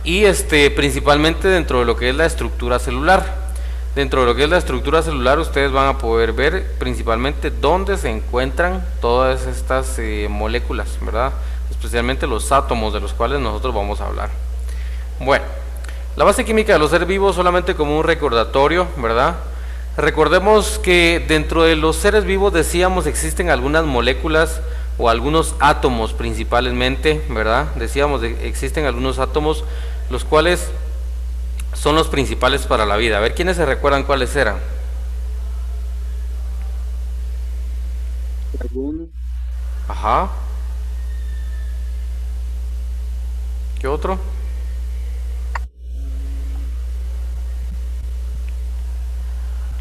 y principalmente dentro de lo que es la estructura celular. Dentro de lo que es la estructura celular ustedes van a poder ver principalmente dónde se encuentran todas estas moléculas, ¿verdad? Especialmente los átomos de los cuales nosotros vamos a hablar. Bueno, la base química de los seres vivos, solamente como un recordatorio, ¿verdad? Recordemos que dentro de los seres vivos, decíamos, existen algunas moléculas o algunos átomos principalmente, ¿verdad? Decíamos, existen algunos átomos los cuales son los principales para la vida. A ver, ¿quiénes se recuerdan cuáles eran? Carbono, Ajá. ¿Qué otro?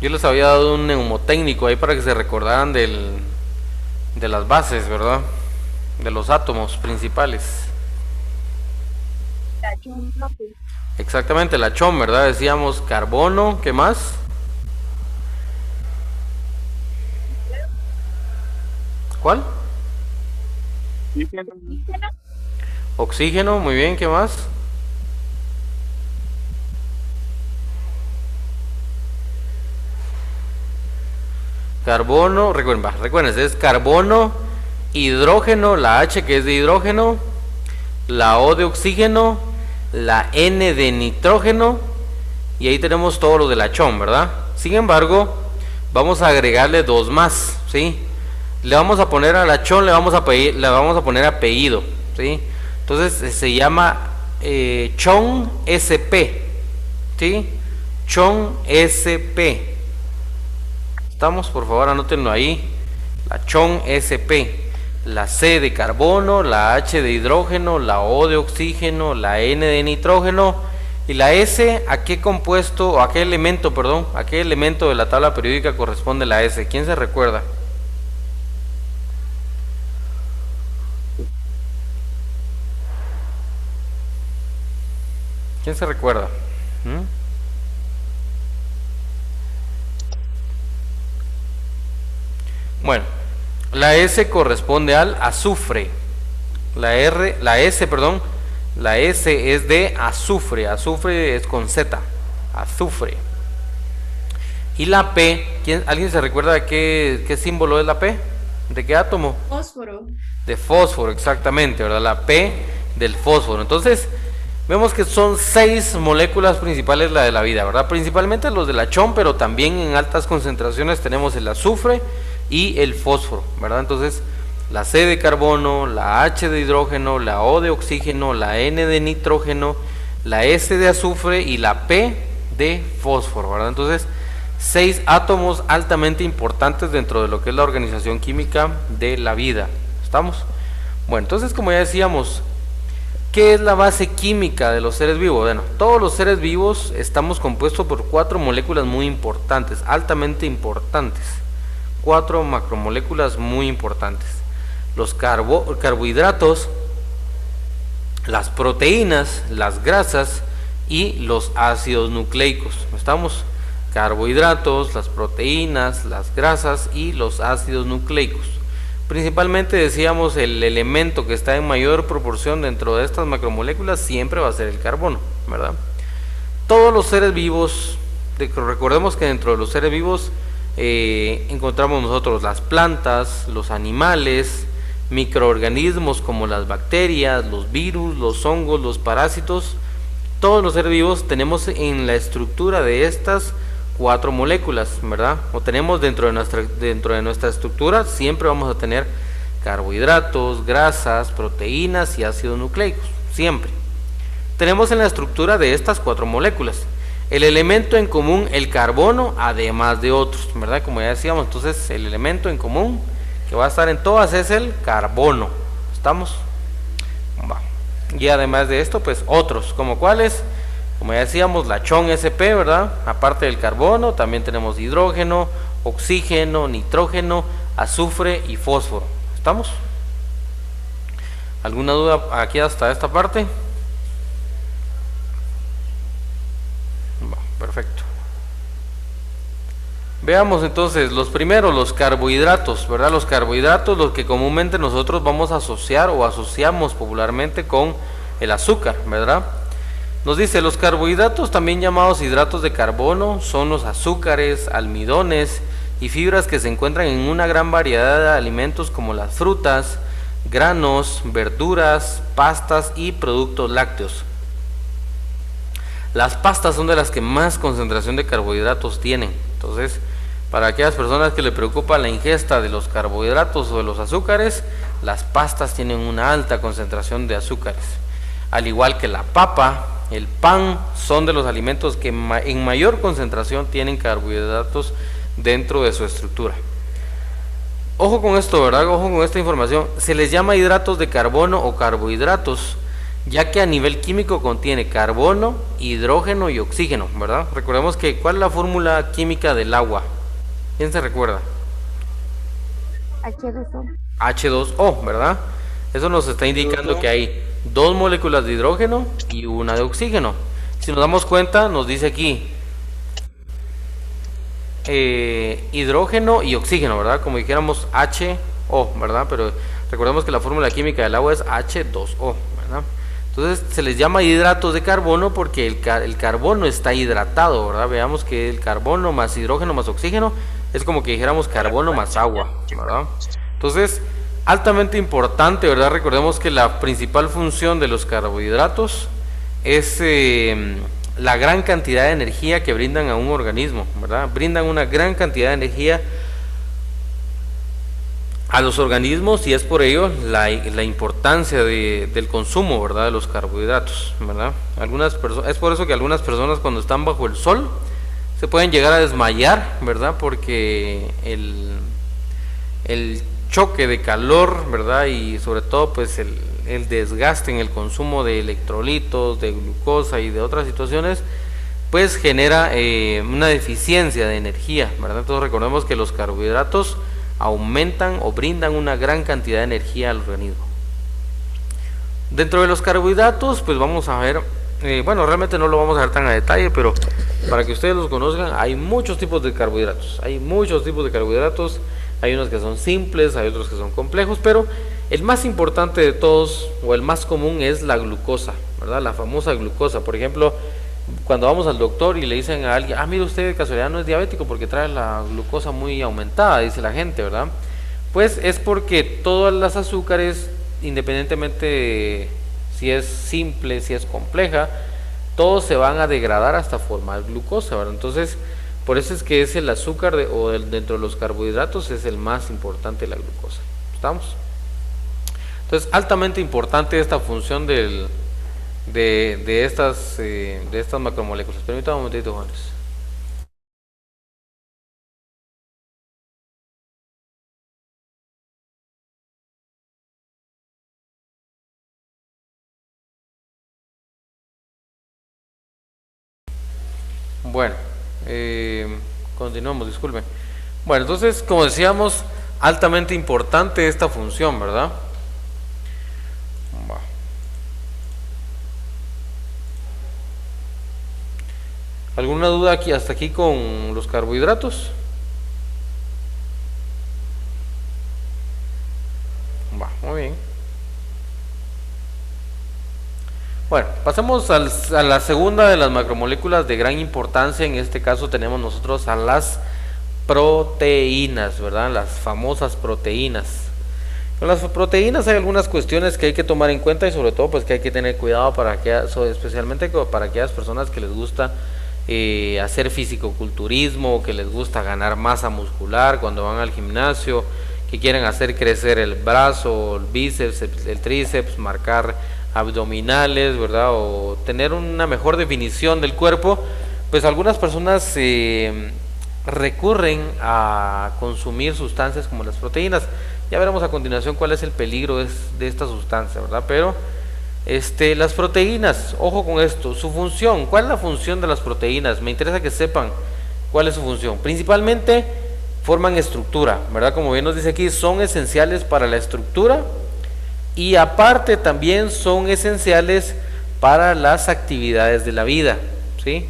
Yo les había dado un neumotécnico ahí para que se recordaran de las bases, ¿verdad? De los átomos principales. Tachón, profe. Exactamente, la CHOM, ¿verdad? Decíamos carbono, ¿qué más? ¿Cuál? oxígeno, Oxígeno, Oxígeno, muy bien, ¿qué más? Carbono, recuerden, es carbono, hidrógeno, la H que es de hidrógeno, la O de oxígeno, la N de nitrógeno, y ahí tenemos todo lo de la CHOM, ¿verdad? Sin embargo, vamos a agregarle dos más, ¿sí? Le vamos a poner a la CHOM, le vamos a poner apellido, ¿sí? Entonces se llama CHOM SP, ¿sí? CHOM SP. ¿Estamos? Por favor, anótenlo ahí. La CHOM SP. La C de carbono, la H de hidrógeno, la O de oxígeno, la N de nitrógeno y la S. ¿A qué compuesto, o a qué elemento, perdón, a qué elemento de la tabla periódica corresponde la S? ¿Quién se recuerda? ¿Quién se recuerda? ¿Mm? Bueno, la S corresponde al azufre. La S, perdón, la S es de azufre. Azufre es con Z. Azufre. Y la P, ¿alguien se recuerda de qué símbolo es la P? ¿De qué átomo? fósforo. De fósforo, exactamente, ¿verdad? La P del fósforo. Entonces, vemos que son 6 moléculas principales la de la vida, ¿verdad? Principalmente los de la CHOM, pero también en altas concentraciones tenemos el azufre y el fósforo, ¿verdad? Entonces, la C de carbono, la H de hidrógeno, la O de oxígeno, la N de nitrógeno, la S de azufre y la P de fósforo, ¿verdad? Entonces, 6 átomos altamente importantes dentro de lo que es la organización química de la vida. ¿Estamos? Bueno, entonces, como ya decíamos, ¿qué es la base química de los seres vivos? Bueno, todos los seres vivos estamos compuestos por 4 moléculas muy importantes, altamente importantes. 4 macromoléculas muy importantes. Los carbohidratos, las proteínas, las grasas y los ácidos nucleicos. ¿Estamos? Carbohidratos, las proteínas, las grasas y los ácidos nucleicos. Principalmente decíamos el elemento que está en mayor proporción dentro de estas macromoléculas siempre va a ser el carbono, ¿verdad? Todos los seres vivos, recordemos que dentro de los seres vivos encontramos nosotros las plantas, los animales, microorganismos como las bacterias, los virus, los hongos, los parásitos. Todos los seres vivos tenemos en la estructura de estas 4 moléculas, ¿verdad? O tenemos dentro de nuestra estructura, siempre vamos a tener carbohidratos, grasas, proteínas y ácidos nucleicos, siempre. Tenemos en la estructura de estas 4 moléculas el elemento en común, el carbono, además de otros, ¿verdad? Como ya decíamos, entonces el elemento en común que va a estar en todas es el carbono. ¿Estamos? Va. Y además de esto, pues otros, como cuáles, como ya decíamos, la CHOM SP, ¿verdad? Aparte del carbono, también tenemos hidrógeno, oxígeno, nitrógeno, azufre y fósforo. ¿Estamos? ¿Alguna duda aquí hasta esta parte? Perfecto. Veamos entonces los primeros, los carbohidratos, ¿verdad? Los carbohidratos, los que comúnmente nosotros vamos a asociar o asociamos popularmente con el azúcar, ¿verdad? Nos dice, los carbohidratos, también llamados hidratos de carbono, son los azúcares, almidones y fibras que se encuentran en una gran variedad de alimentos como las frutas, granos, verduras, pastas y productos lácteos. Las pastas son de las que más concentración de carbohidratos tienen. Entonces, para aquellas personas que le preocupa la ingesta de los carbohidratos o de los azúcares, las pastas tienen una alta concentración de azúcares. Al igual que la papa, el pan, son de los alimentos que en mayor concentración tienen carbohidratos dentro de su estructura. Ojo con esto, ¿verdad? Ojo con esta información. Se les llama hidratos de carbono o carbohidratos, ya que a nivel químico contiene carbono, hidrógeno y oxígeno, ¿verdad? Recordemos que, ¿cuál es la fórmula química del agua? ¿Quién se recuerda? H2O. H2O, ¿verdad? Eso nos está indicando que hay 2 moléculas de hidrógeno y una de oxígeno. Si nos damos cuenta, nos dice aquí hidrógeno y oxígeno, ¿verdad? Como dijéramos HO, ¿verdad? Pero recordemos que la fórmula química del agua es H2O, ¿verdad? Entonces se les llama hidratos de carbono porque el carbono está hidratado, ¿verdad? Veamos que el carbono más hidrógeno más oxígeno es como que dijéramos carbono más agua, ¿verdad? Entonces, altamente importante, ¿verdad? Recordemos que la principal función de los carbohidratos es la gran cantidad de energía que brindan a un organismo, ¿verdad? Brindan una gran cantidad de energía a los organismos y es por ello la importancia del consumo, ¿verdad? De los carbohidratos, ¿verdad? Es por eso que algunas personas cuando están bajo el sol se pueden llegar a desmayar, ¿verdad? Porque el choque de calor, ¿verdad? Y sobre todo pues el desgaste en el consumo de electrolitos, de glucosa y de otras situaciones, pues genera una deficiencia de energía, ¿verdad? Entonces recordemos que los carbohidratos aumentan o brindan una gran cantidad de energía al organismo. Dentro de los carbohidratos, pues vamos a ver, bueno, realmente no lo vamos a ver tan a detalle, pero para que ustedes los conozcan, hay muchos tipos de carbohidratos, hay unos que son simples, hay otros que son complejos, pero el más importante de todos, o el más común, es la glucosa, ¿verdad? La famosa glucosa. Por ejemplo, cuando vamos al doctor y le dicen a alguien, mire usted de casualidad no es diabético porque trae la glucosa muy aumentada, dice la gente, ¿verdad? Pues es porque todas las azúcares, independientemente si es simple, si es compleja, todos se van a degradar hasta formar glucosa, ¿verdad? Entonces, por eso es que es el azúcar dentro de los carbohidratos es el más importante, la glucosa. ¿Estamos? Entonces, altamente importante esta función de estas macromoléculas. Permítame un momentito, Juanes. Bueno, continuamos, disculpen. Bueno, entonces, como decíamos, altamente importante esta función, ¿verdad? ¿Alguna duda aquí hasta aquí con los carbohidratos? Muy bien. Bueno, pasemos a la segunda de las macromoléculas de gran importancia. En este caso tenemos nosotros a las proteínas, ¿verdad? Las famosas proteínas. Con las proteínas hay algunas cuestiones que hay que tomar en cuenta y sobre todo pues que hay que tener cuidado especialmente para aquellas personas que les gusta hacer fisicoculturismo, que les gusta ganar masa muscular cuando van al gimnasio, que quieren hacer crecer el brazo, el bíceps, el tríceps, marcar abdominales, ¿verdad? O tener una mejor definición del cuerpo, pues algunas personas recurren a consumir sustancias como las proteínas. Ya veremos a continuación cuál es el peligro de esta sustancia, ¿verdad? Pero las proteínas, ojo con esto, su función, ¿cuál es la función de las proteínas? Me interesa que sepan cuál es su función. Principalmente forman estructura, ¿verdad? Como bien nos dice aquí, son esenciales para la estructura y aparte también son esenciales para las actividades de la vida, ¿sí?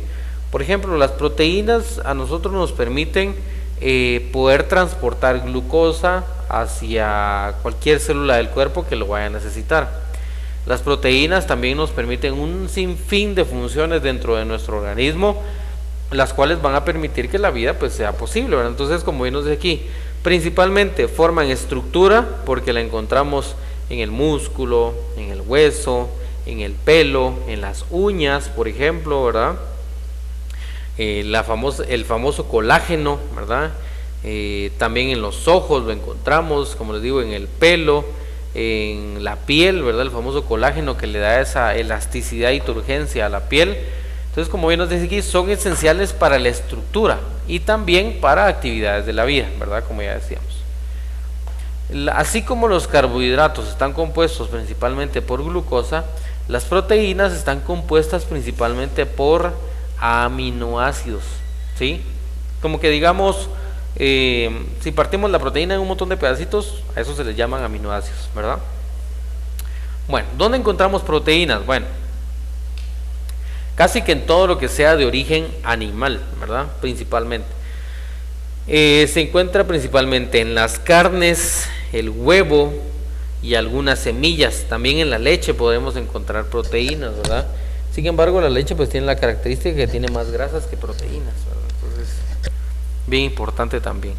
Por ejemplo, las proteínas a nosotros nos permiten poder transportar glucosa hacia cualquier célula del cuerpo que lo vaya a necesitar. Las proteínas también nos permiten un sinfín de funciones dentro de nuestro organismo, las cuales van a permitir que la vida pues sea posible, ¿verdad? Entonces, como vimos de aquí, principalmente forman estructura porque la encontramos en el músculo, en el hueso, en el pelo, en las uñas, por ejemplo, ¿verdad? El famoso colágeno, ¿verdad? También en los ojos lo encontramos, como les digo, en el pelo, en la piel, ¿verdad? El famoso colágeno que le da esa elasticidad y turgencia a la piel. Entonces, como bien nos dice aquí, son esenciales para la estructura y también para actividades de la vida, ¿verdad? Como ya decíamos. Así como los carbohidratos están compuestos principalmente por glucosa, las proteínas están compuestas principalmente por aminoácidos, ¿sí? Como que digamos, si partimos la proteína en un montón de pedacitos, a eso se les llaman aminoácidos, ¿verdad? Bueno, ¿dónde encontramos proteínas? Bueno, casi que en todo lo que sea de origen animal, ¿verdad? Principalmente. Se encuentra principalmente en las carnes, el huevo y algunas semillas. También en la leche podemos encontrar proteínas, ¿verdad? Sin embargo, la leche pues tiene la característica que tiene más grasas que proteínas, ¿verdad? Entonces, bien importante también.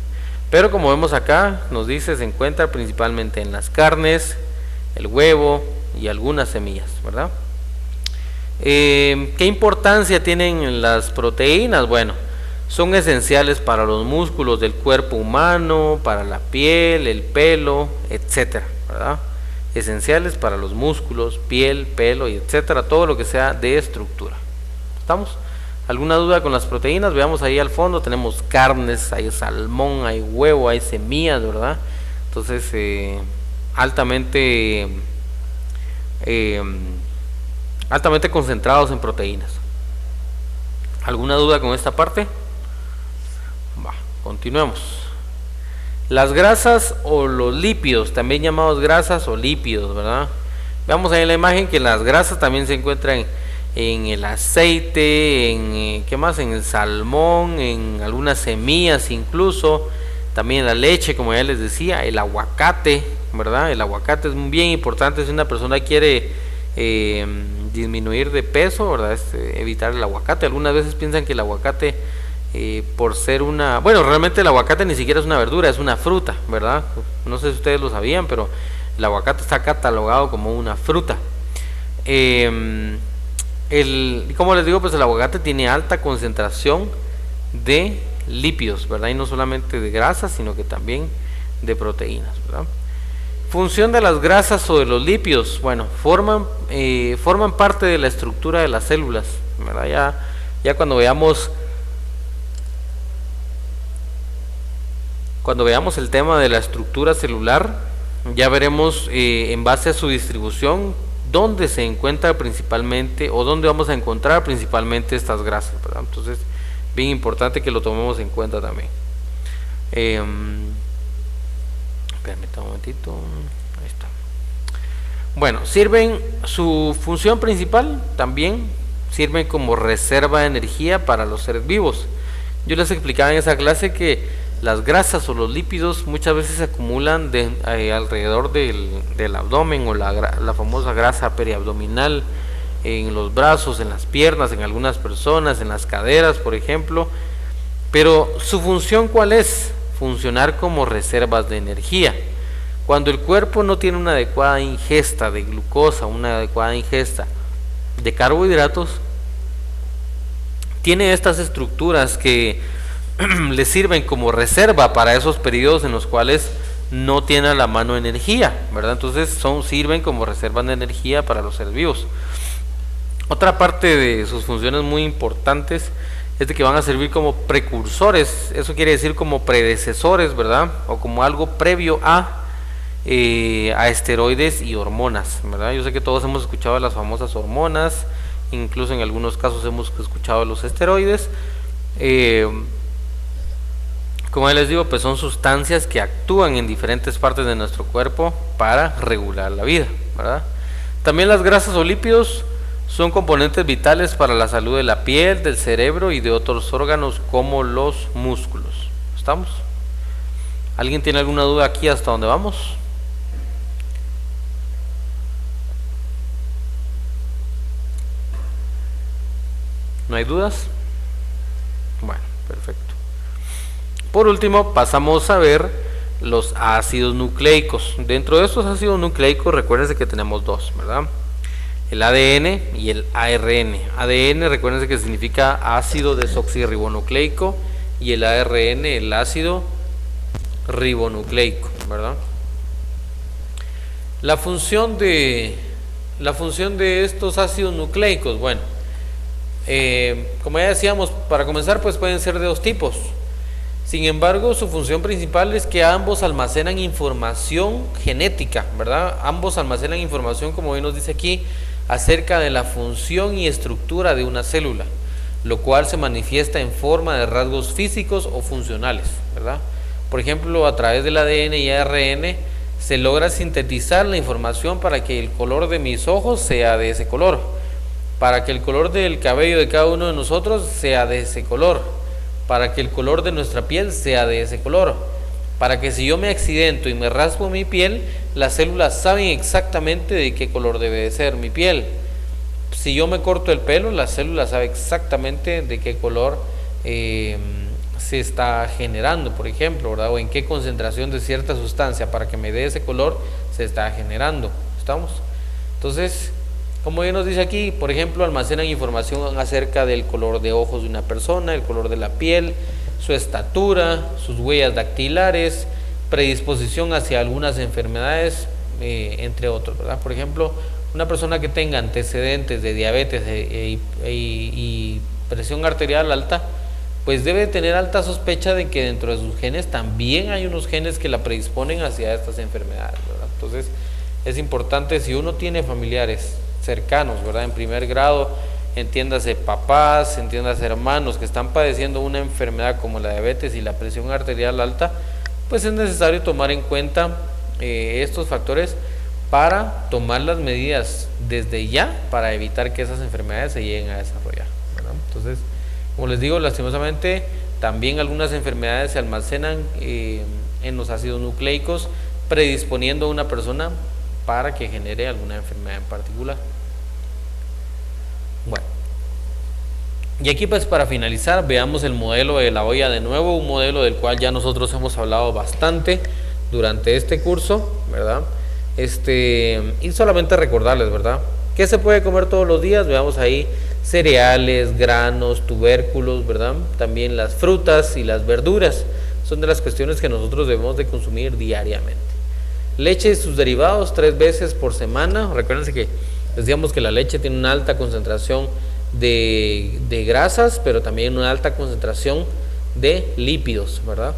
Pero como vemos acá, nos dice, se encuentra principalmente en las carnes, el huevo y algunas semillas, ¿verdad? ¿Qué importancia tienen las proteínas? Bueno, son esenciales para los músculos del cuerpo humano, para la piel, el pelo, etcétera, ¿verdad? Esenciales para los músculos, piel, pelo y etcétera, todo lo que sea de estructura. ¿Estamos? ¿Alguna duda con las proteínas? Veamos ahí al fondo, tenemos carnes, hay salmón, hay huevo, hay semillas, ¿verdad? Entonces, altamente concentrados en proteínas. ¿Alguna duda con esta parte? Va, continuemos. Las grasas o los lípidos, también llamados grasas o lípidos, ¿verdad? Veamos ahí en la imagen que las grasas también se encuentran en el aceite, en ¿qué más? En el salmón, en algunas semillas incluso, también en la leche, como ya les decía, el aguacate, ¿verdad? El aguacate es bien importante si una persona quiere disminuir de peso, ¿verdad? Evitar el aguacate. Algunas veces piensan que el aguacate por ser una... Bueno, realmente el aguacate ni siquiera es una verdura, es una fruta, ¿verdad? No sé si ustedes lo sabían, pero el aguacate está catalogado como una fruta. Como les digo, pues el aguacate tiene alta concentración de lípidos, ¿verdad? Y no solamente de grasas, sino que también de proteínas, ¿verdad? Función de las grasas o de los lípidos, bueno, forman parte de la estructura de las células, ¿verdad? Ya cuando veamos el tema de la estructura celular, ya veremos en base a su distribución dónde se encuentra principalmente o dónde vamos a encontrar principalmente estas grasas, ¿verdad? Entonces, bien importante que lo tomemos en cuenta también. Permítame un momentito. Ahí está. Bueno, su función principal también sirven como reserva de energía para los seres vivos. Yo les explicaba en esa clase que las grasas o los lípidos muchas veces se acumulan alrededor del abdomen o la famosa grasa periabdominal, en los brazos, en las piernas, en algunas personas, en las caderas, por ejemplo. Pero su función, ¿cuál es? Funcionar como reservas de energía. Cuando el cuerpo no tiene una adecuada ingesta de glucosa, una adecuada ingesta de carbohidratos, tiene estas estructuras que le sirven como reserva para esos periodos en los cuales no tiene a la mano energía, ¿verdad? Entonces sirven como reservas de energía para los seres vivos. Otra parte de sus funciones muy importantes es de que van a servir como precursores, eso quiere decir como predecesores, ¿verdad? O como algo previo a esteroides y hormonas, ¿verdad? Yo sé que todos hemos escuchado las famosas hormonas, incluso en algunos casos hemos escuchado los esteroides. Como les digo, pues son sustancias que actúan en diferentes partes de nuestro cuerpo para regular la vida, ¿verdad? También las grasas o lípidos son componentes vitales para la salud de la piel, del cerebro y de otros órganos como los músculos. ¿Estamos? ¿Alguien tiene alguna duda aquí hasta dónde vamos? ¿No hay dudas? Bueno, perfecto. Por último, pasamos a ver los ácidos nucleicos. Dentro de estos ácidos nucleicos, recuérdense que tenemos dos, ¿verdad? El ADN y el ARN. ADN, recuérdense que significa ácido desoxirribonucleico, y el ARN, el ácido ribonucleico, ¿verdad? La función de estos ácidos nucleicos, bueno, como ya decíamos, para comenzar, pues pueden ser de dos tipos. Sin embargo, su función principal es que ambos almacenan información genética, ¿verdad? Ambos almacenan información, como bien nos dice aquí, acerca de la función y estructura de una célula, lo cual se manifiesta en forma de rasgos físicos o funcionales, ¿verdad? Por ejemplo, a través del ADN y ARN se logra sintetizar la información para que el color de mis ojos sea de ese color, para que el color del cabello de cada uno de nosotros sea de ese color, para que el color de nuestra piel sea de ese color, para que si yo me accidento y me raspo mi piel, las células saben exactamente de qué color debe de ser mi piel. Si yo me corto el pelo, las células saben exactamente de qué color se está generando, por ejemplo, ¿verdad? O en qué concentración de cierta sustancia para que me dé ese color se está generando. ¿Estamos? Entonces, como bien nos dice aquí, por ejemplo, almacenan información acerca del color de ojos de una persona, el color de la piel, su estatura, sus huellas dactilares, predisposición hacia algunas enfermedades, entre otros, ¿verdad? Por ejemplo, una persona que tenga antecedentes de diabetes y presión arterial alta, pues debe tener alta sospecha de que dentro de sus genes también hay unos genes que la predisponen hacia estas enfermedades, ¿verdad? Entonces, es importante, si uno tiene familiares cercanos, ¿verdad? En primer grado, entiéndase papás, entiéndase hermanos que están padeciendo una enfermedad como la diabetes y la presión arterial alta, pues es necesario tomar en cuenta estos factores para tomar las medidas desde ya para evitar que esas enfermedades se lleguen a desarrollar, ¿verdad? Entonces, como les digo, lastimosamente también algunas enfermedades se almacenan en los ácidos nucleicos, predisponiendo a una persona para que genere alguna enfermedad en particular. Bueno, y aquí pues para finalizar veamos el modelo de la olla de nuevo, un modelo del cual ya nosotros hemos hablado bastante durante este curso, ¿verdad? Y solamente recordarles, ¿verdad?, ¿qué se puede comer todos los días? Veamos ahí: cereales, granos, tubérculos, ¿verdad? También las frutas y las verduras son de las cuestiones que nosotros debemos de consumir diariamente. Leche y sus derivados 3 veces por semana. Recuérdense que decíamos que la leche tiene una alta concentración de grasas, pero también una alta concentración de lípidos, ¿verdad?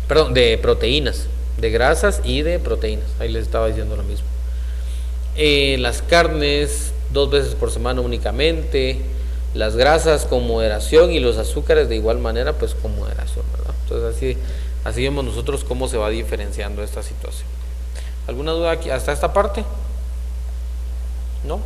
Perdón, de proteínas, de grasas y de proteínas. Ahí les estaba diciendo lo mismo. Las carnes 2 veces por semana únicamente, las grasas con moderación y los azúcares de igual manera, pues con moderación, ¿verdad? Entonces así vemos nosotros cómo se va diferenciando esta situación. ¿Alguna duda aquí hasta esta parte? ¿No?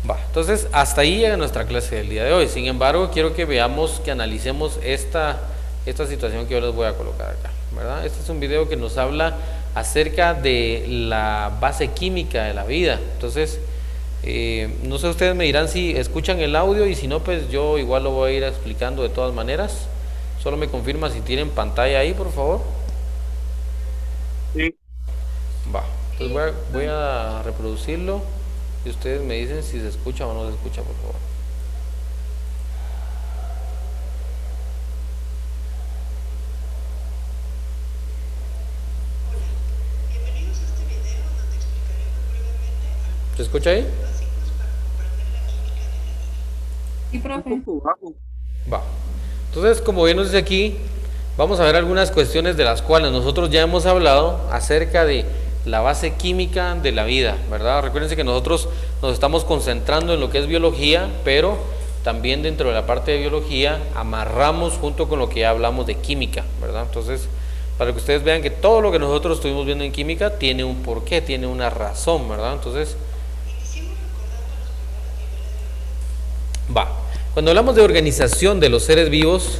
Va, entonces hasta ahí llega nuestra clase del día de hoy. Sin embargo, quiero que veamos, que analicemos esta situación que yo les voy a colocar acá, ¿verdad? Este es un video que nos habla acerca de la base química de la vida. Entonces, no sé, ustedes me dirán si escuchan el audio, y si no, pues yo igual lo voy a ir explicando de todas maneras. Solo me confirma si tienen pantalla ahí, por favor. Sí. Va, entonces voy a reproducirlo y ustedes me dicen si se escucha o no se escucha, por favor. ¿Se escucha ahí? Sí, profe. Un poco bajo. Va. Entonces, como bien nos dice aquí, vamos a ver algunas cuestiones de las cuales nosotros ya hemos hablado acerca de la base química de la vida, ¿verdad? Recuérdense que nosotros nos estamos concentrando en lo que es biología, pero también dentro de la parte de biología amarramos junto con lo que ya hablamos de química, ¿verdad? Entonces, para que ustedes vean que todo lo que nosotros estuvimos viendo en química tiene un porqué, tiene una razón, ¿verdad? Entonces, va. Cuando hablamos de organización de los seres vivos,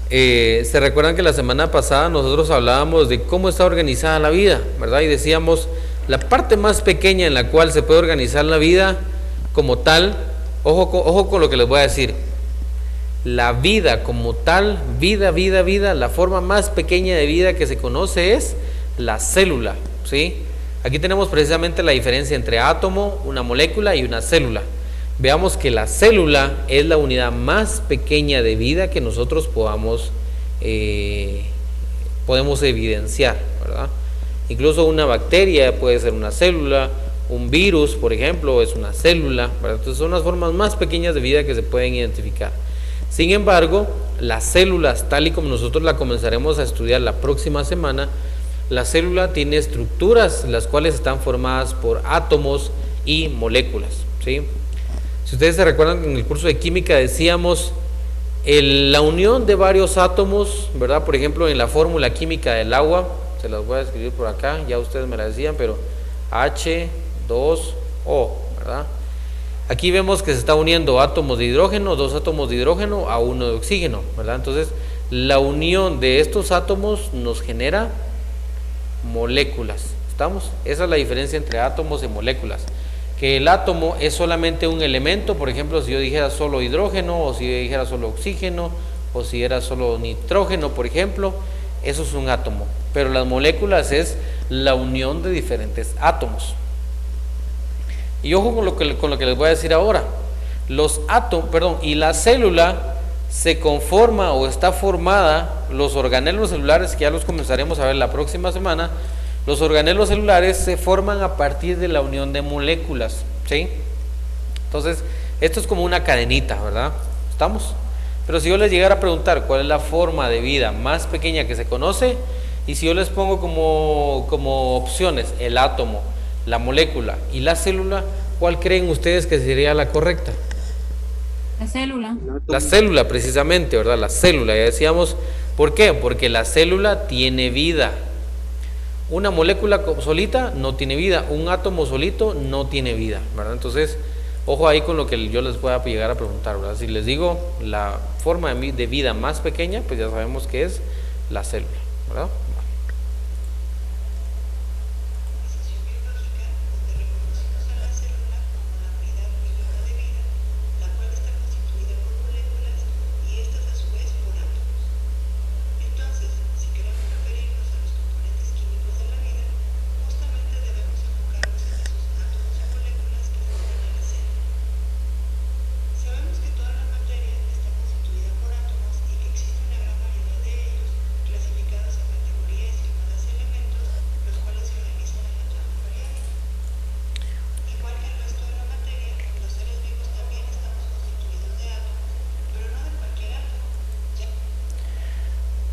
se recuerdan que la semana pasada nosotros hablábamos de cómo está organizada la vida, ¿verdad? Y decíamos, la parte más pequeña en la cual se puede organizar la vida como tal Ojo con lo que les voy a decir. La vida como tal, vida, la forma más pequeña de vida que se conoce es la célula, ¿sí? Aquí tenemos precisamente la diferencia entre átomo, una molécula y una célula. Veamos que la célula es la unidad más pequeña de vida que nosotros podemos evidenciar, ¿verdad? Incluso una bacteria puede ser una célula, un virus, por ejemplo, es una célula, ¿verdad? Entonces son las formas más pequeñas de vida que se pueden identificar. Sin embargo, las células, tal y como nosotros la comenzaremos a estudiar la próxima semana, la célula tiene estructuras las cuales están formadas por átomos y moléculas, ¿sí? Si ustedes se recuerdan, en el curso de química decíamos la unión de varios átomos, ¿verdad? Por ejemplo, en la fórmula química del agua, se las voy a escribir por acá, ya ustedes me la decían, pero H2O, ¿verdad? Aquí vemos que se está uniendo átomos de hidrógeno, 2 átomos de hidrógeno a 1 de oxígeno, ¿verdad? Entonces, la unión de estos átomos nos genera moléculas, ¿estamos? Esa es la diferencia entre átomos y moléculas. Que el átomo es solamente un elemento, por ejemplo, si yo dijera solo hidrógeno, o si yo dijera solo oxígeno, o si era solo nitrógeno, por ejemplo, eso es un átomo. Pero las moléculas es la unión de diferentes átomos. Y ojo con lo que les voy a decir ahora. Los átomos, y la célula se conforma o está formada, los organelos celulares, que ya los comenzaremos a ver la próxima semana, los organelos celulares se forman a partir de la unión de moléculas, ¿sí? Entonces, esto es como una cadenita, ¿verdad? ¿Estamos? Pero si yo les llegara a preguntar cuál es la forma de vida más pequeña que se conoce, y si yo les pongo como opciones el átomo, la molécula y la célula, ¿cuál creen ustedes que sería la correcta? La célula. La célula, precisamente, ¿verdad? La célula, ya decíamos, ¿por qué? Porque la célula tiene vida. Una molécula solita no tiene vida, un átomo solito no tiene vida, ¿verdad? Entonces, ojo ahí con lo que yo les pueda llegar a preguntar, ¿verdad? Si les digo la forma de vida más pequeña, pues ya sabemos que es la célula, ¿verdad?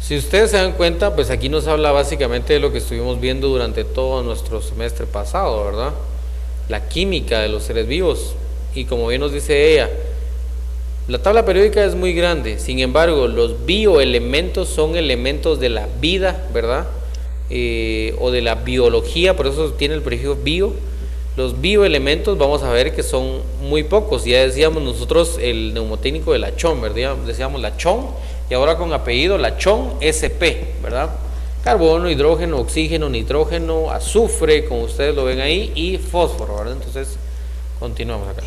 Si ustedes se dan cuenta, pues aquí nos habla básicamente de lo que estuvimos viendo durante todo nuestro semestre pasado, ¿verdad? La química de los seres vivos. Y como bien nos dice ella, la tabla periódica es muy grande, sin embargo, los bioelementos son elementos de la vida, ¿verdad? O de la biología, por eso tiene el prefijo bio. Los bioelementos vamos a ver que son muy pocos. Ya decíamos nosotros el neumotécnico de Lachón, ¿verdad? Decíamos Lachón, y ahora con apellido Lachón SP, ¿verdad? Carbono, hidrógeno, oxígeno, nitrógeno, azufre, como ustedes lo ven ahí, y fósforo, ¿verdad? Entonces, continuamos acá.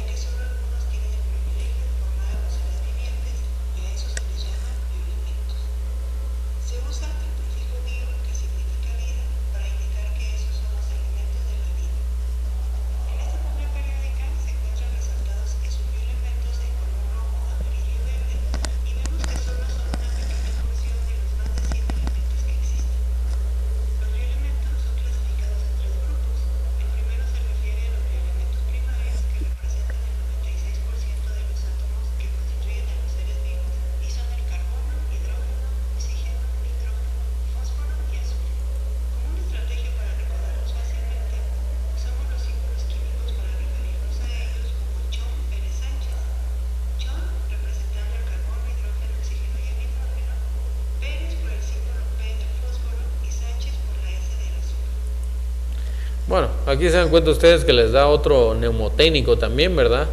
Bueno, aquí se dan cuenta ustedes que les da otro neumotécnico también, ¿verdad?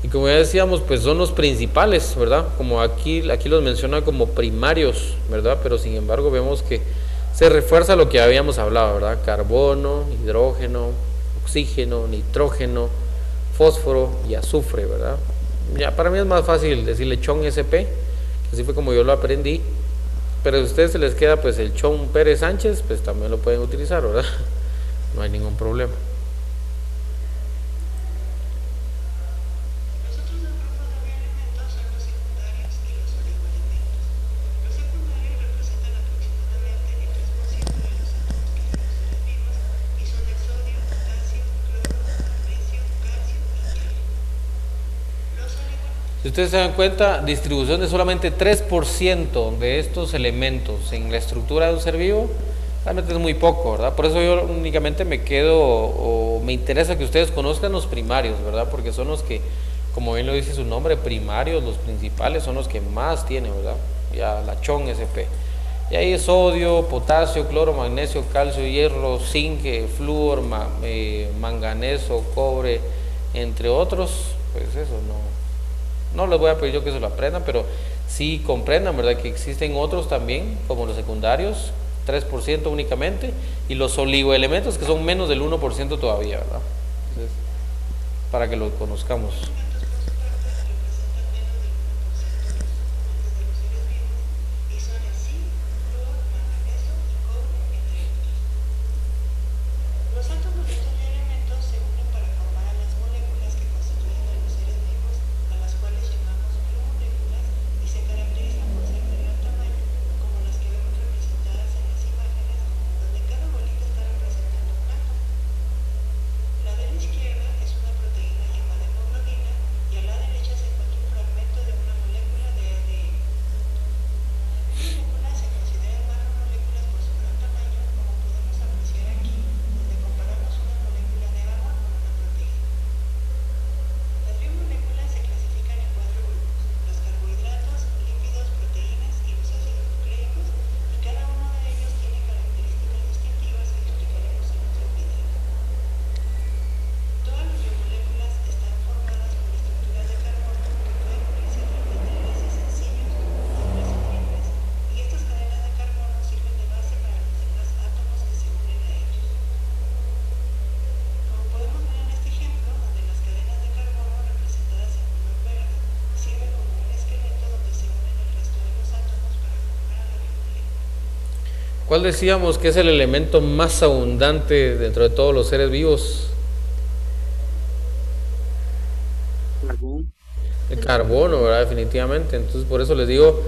Y como ya decíamos, pues son los principales, ¿verdad? Como aquí los menciona como primarios, ¿verdad? Pero sin embargo vemos que se refuerza lo que habíamos hablado, ¿verdad? Carbono, hidrógeno, oxígeno, nitrógeno, fósforo y azufre, ¿verdad? Ya para mí es más fácil decirle chon SP, que así fue como yo lo aprendí. Pero si a ustedes se les queda pues el chon Pérez Sánchez, pues también lo pueden utilizar, ¿verdad? No hay ningún problema. Si ustedes se dan cuenta, distribución de solamente 3% de estos elementos en la estructura de un ser vivo, realmente es muy poco, ¿verdad? Por eso yo únicamente me quedo o me interesa que ustedes conozcan los primarios, ¿verdad? Porque son los que, como bien lo dice su nombre, primarios, los principales, son los que más tienen, ¿verdad? Ya la chon SP. Y ahí es sodio, potasio, cloro, magnesio, calcio, hierro, zinc, flúor, manganeso, cobre, entre otros. Pues eso no les voy a pedir yo que se lo aprendan, pero sí comprendan, ¿verdad? Que existen otros también, como los secundarios, 3% únicamente, y los oligoelementos que son menos del 1% todavía, ¿verdad? Entonces, para que lo conozcamos. ¿Cuál decíamos que es el elemento más abundante dentro de todos los seres vivos? Carbón. El carbono, ¿verdad? Definitivamente. Entonces, por eso les digo,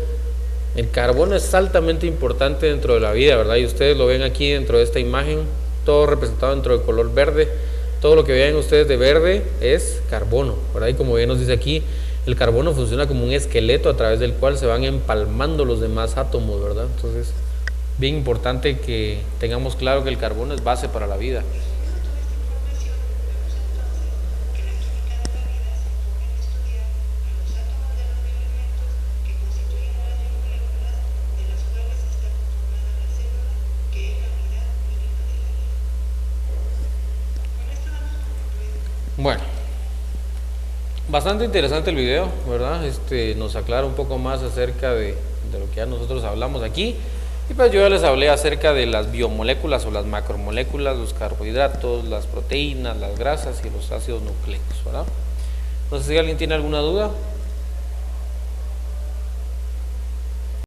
el carbono es altamente importante dentro de la vida, ¿verdad? Y ustedes lo ven aquí dentro de esta imagen, todo representado dentro del color verde. Todo lo que vean ustedes de verde es carbono, ¿verdad? Y como bien nos dice aquí, el carbono funciona como un esqueleto a través del cual se van empalmando los demás átomos, ¿verdad? Entonces, bien importante que tengamos claro que el carbono es base para la vida. Bueno, bastante interesante el video, ¿verdad? Nos aclara un poco más acerca de lo que ya nosotros hablamos aquí. Y pues yo ya les hablé acerca de las biomoléculas o las macromoléculas, los carbohidratos, las proteínas, las grasas y los ácidos nucleicos, ¿verdad? No sé si alguien tiene alguna duda.